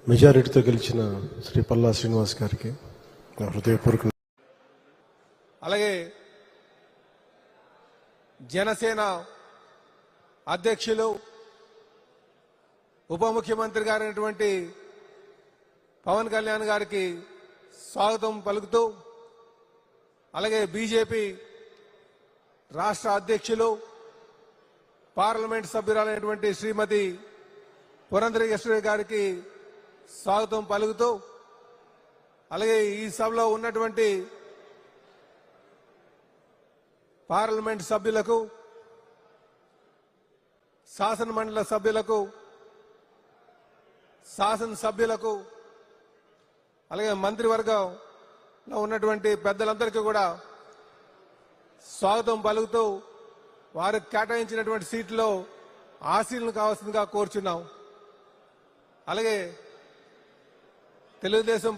మెజారిటీతో గెలిచిన శ్రీ పల్లా శ్రీనివాస్ గారికి నా హృదయపూర్వక. అలాగే జనసేన అధ్యక్షులు ఉప ముఖ్యమంత్రి గారైనటువంటి పవన్ కళ్యాణ్ గారికి స్వాగతం పలుకుతూ, అలాగే బీజేపీ రాష్ట్ర అధ్యక్షులు పార్లమెంట్ సభ్యురాలైనటువంటి శ్రీమతి పురంధరేశ్వరి గారికి స్వాగతం పలుకుతూ, అలాగే ఈ సభలో ఉన్నటువంటి పార్లమెంట్ సభ్యులకు, శాసన మండలి సభ్యులకు, శాసనసభ్యులకు, అలాగే మంత్రివర్గంలో ఉన్నటువంటి పెద్దలందరికీ కూడా స్వాగతం పలుకుతూ వారికి కేటాయించినటువంటి సీట్లో ఆశీర్వాదం కావాల్సిందిగా కోరుచున్నాం. అలాగే తెలుగుదేశం